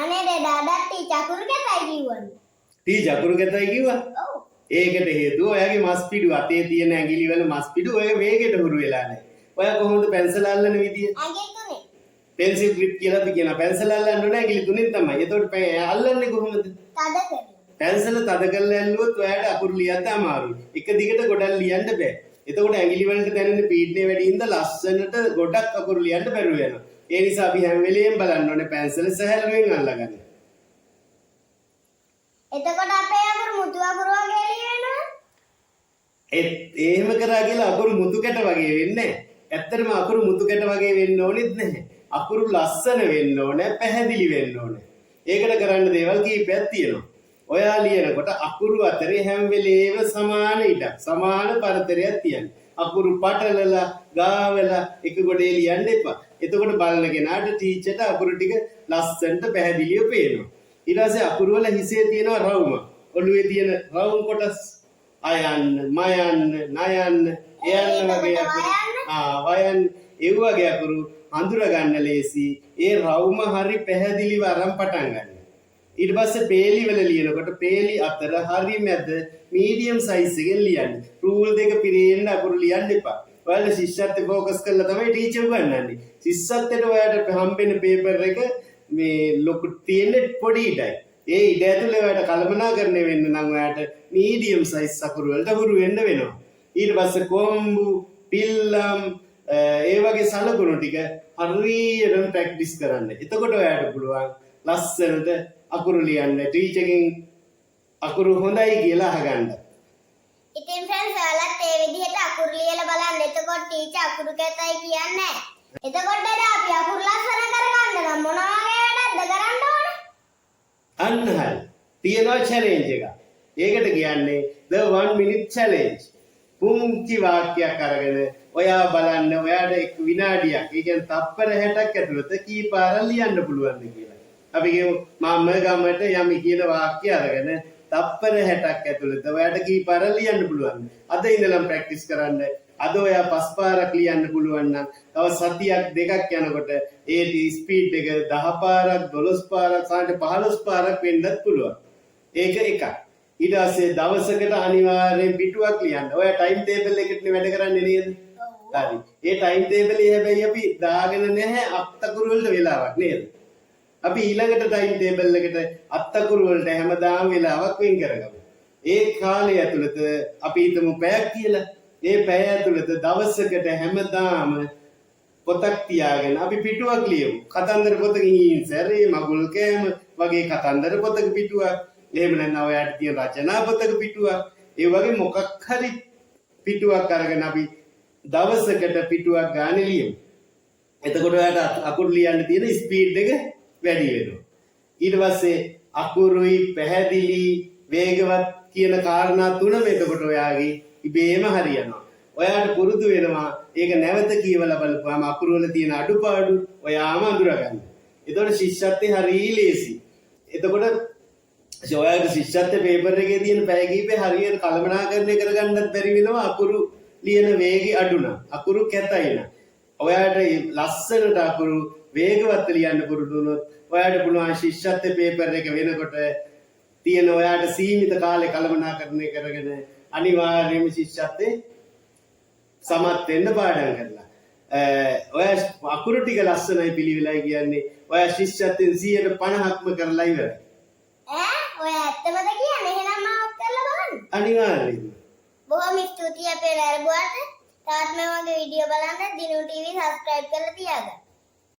අනේ දෙදාට ටීචර් අකුරු කැතයි කිව්වනේ. ටීචර් අකුරු කැතයි කිව්වා? ඔව්. ඒකට හේතුව ඔයාගේ මස් පිඩු අතේ තියෙන ඇඟිලි වල මස් පිඩු ඔය වේගෙට හුරු වෙලා නැහැ. ඔයා කොහොමද පැන්සල අල්ලන විදිය? ඇඟිලි තුනේ. පෙන්සිල් ග්‍රිප් කියලා අපි කියන පැන්සල අල්ලන්න ඕනේ ඇඟිලි තුනෙන් තමයි. එතකොට අල්ලන්නේ කොහොමද? තද කරලා. පැන්සල තද කරලා ඇල්ලුවොත් ඔයාට අකුරු ලියන්න අමාරුයි. එක දිගට ගොඩක් ලියන්න බෑ. එතකොට ඇඟිලි වලට දැනෙන පීඩනය වැඩි හින්දා ලස්සනට ගොඩක් අකුරු ලියන්න බැරුව යනවා. ඒ නිසා අපි හැම වෙලෙම බලන්න ඕනේ පැන්සල සැහැල්ලුවෙන් අල්ලගන්න. එතකොට අපේ අකුරු මුතු අකුරු වගේ ලියනවා. එහෙම කරා කියලා අකුරු මුතු කැට වගේ වෙන්නේ නැහැ. ඇත්තටම අකුරු මුතු කැට වගේ වෙන්න ඕනෙත් නැහැ. අකුරු ලස්සන වෙන්න ඕනේ, පැහැදිලි වෙන්න ඕනේ. ඒකට කරන්න දේවල් කීපයක් තියෙනවා. ඔයා ලියනකොට අකුරු අතරේ හැම වෙලේම සමාන ඉඩක්, සමාන පරතරයක් තියන්න. අකුරු පටලලා, ගාවලා එක ගොඩේ ලියන්න එපා. එතකොට බලන කෙනාට ටීචර්ට අකුරු ටික ලස්සනට පැහැදිලිව පේනවා. ඊට පස්සේ අකුරු වල හිසේ තියෙනවා රවුම. ඔළුවේ තියෙන රවුම් කොටස් අයන්න, මයන්න, නයන්න, එයන්න වගේ අකුරු. වයන් ඒ වගේ අකුරු අඳුර ගන්න ලේසි. ඒ රවුම හරි පැහැදිලිව අරන් පටන් ගන්න. ඊට පස්සේ පේලි වල ලියනකොට පේලි අතර හරි මැද මීඩියම් සයිස් එකෙන් ලියන්න. රූල් දෙක පිරෙන්න අකුරු ලියන්න එපා. ඔයාලා ශිෂ්‍යත්වය ෆෝකස් කරලා තමයි ටීචර් උගන්වන්නේ. ශිෂ්‍යත්වයට ඔයාලට හම්බෙන පේපර් එක මේ ලොකු තියෙන පොඩි ඉඩයි. ඒ ඉඩ ඇතුලේ ඔයාලට කළමනාකරණය වෙන්න නම් ඔයාලට මීඩියම් සයිස් අකුරු වලට හුරු වෙන්න වෙනවා. ඊට පස්සේ කොම්බු, පිල්ලම් ඒ වගේ සලකුණු ටික හරියටම ප්‍රැක්ටිස් කරන්න. එතකොට ඔයාලට පුළුවන් ලස්සනට අකුරු ලියන්න. ටීචර්ගෙන් අකුරු හොඳයි කියලා අහගන්න. ඉතින් ෆ්‍රෙන්ඩ්ස් ඔයාලත් ඒ විදිහට අකුරු ලියලා බලන්න. එතකොට ටීචර් අකුරු කැතයි කියන්නේ නැහැ. එතකොට අපි අකුරු ලස්සන කරගන්න නම් මොන වගේ වැඩක්ද කරන්න ඕන? අන්න හරි. තියනවා චැලෙන්ජ් එක. ඒකට කියන්නේ the 1 minute challenge. පුංචි වාක්‍යයක් අරගෙන ඔයා බලන්න ඔයාට එක් විනාඩියක්, ඒ කියන්නේ තප්පර 60ක් ඇතුළත කී පාරක් ලියන්න පුළුවන්ද කියලා. අපි කියමු මම ගමට යමි කියන වාක්‍ය අරගෙන තප්පර 60ක් ඇතුළත ඔයාට කී පාරක් ලියන්න පුළුවන්ද? අද ඉඳලම ප්‍රැක්ටිස් කරන්න. අද ඔයා 5 පාරක් ලියන්න පුළුවන් නම් තව සතියක් දෙකක් යනකොට ඒ ස්පීඩ් එක 10 පාරක් 12 පාරක් සාමාන්‍යයෙන් 15 පාරක් වෙන්නත් පුළුවන්. ඒක එකක්. ඊට පස්සේ දවසකට අනිවාර්යෙන් පිටුවක් ලියන්න. ඔයා ටයිම් ටේබල් එකකට වැඩ කරන්නේ නේද? හරි. ඒ ටයිම් ටේබලේ හැබැයි අපි දාගෙන නැහැ අත්තකුරු වලට වෙලාවක් නේද? අපි ඊළඟට ටයිම් ටේබල් එකට අත්තකුරු වලට හැමදාම වෙලාවක් වෙන් කරගමු. ඒ කාලය ඇතුළත අපි හිතමු පැයක් කියලා. ඒ පැය ඇතුළත දවසකට හැමදාම පොතක් තියාගෙන අපි පිටුවක් ලියමු. කතන්දර පොතකින් සැරේ මගුල් කෑම වගේ කතන්දර පොතක පිටුවක්. එහෙම නැත්නම් ඔයාට තියෙන රචනා පොතක පිටුවක්. ඒ වගේ මොකක් හරි පිටුවක් අරගෙන අපි දවසකට පිටුවක් ගන්න ලියමු. එතකොට ඔයාට අකුරු ලියන්න තියෙන ස්පීඩ් එක වැඩි වෙනවා. ඊට පස්සේ අකුරුයි පැහැදිලි වේගවත් කියන කාරණා තුනම එතකොට ඔයාගේ ඉබේම හරියනවා. ඔයාට පුරුදු වෙනවා ඒක නැවත කියවලා බලපුවාම අකුරු වල තියෙන අඩුපාඩු ඔයාම අඳුරගන්න. එතකොට ශිෂ්‍යත්වයේ හරිය ලේසි. එතකොට ඔයාගේ ශිෂ්‍යත්වයේ පේපර් එකේ තියෙන පැය කිහිපේ හරියට කළමනාකරණය කරගන්නත් බැරි වෙනවා අකුරු ලියන වේගය අඩු නම්. අකුරු කැතයි නම්. ඔයාට ලස්සනට අකුරු වේගවත් ලියන්න පුරුදු වුණොත් ඔයාට පුළුවන් ශිෂ්‍යත්වයේ පේපර් එක වෙනකොට තියෙන ඔයාට සීමිත කාලේ කළමනාකරණය කරගෙන අනිවාර්යයෙන්ම ශිෂ්‍යත්වයේ සමත් වෙන්න පාඩම් කරලා. ඔයා අකුරු ටික ලස්සනයි පිළිවිලයි කියන්නේ ඔයා ශිෂ්‍යත්වයෙන් 150ක්ම කරලා ඉවරයි. ඔයා ඇත්තමද කියන්නේ? එහෙනම් මාත් කරලා බලන්න. අනිවාර්යයෙන්ම. බොහොම ස්තුතියි අපේ ලැබුවාට. තාත් මේ වගේ වීඩියෝ බලන්න දිනු ටීවී සබ්ස්ක්‍රයිබ් කරලා තියාගන්න.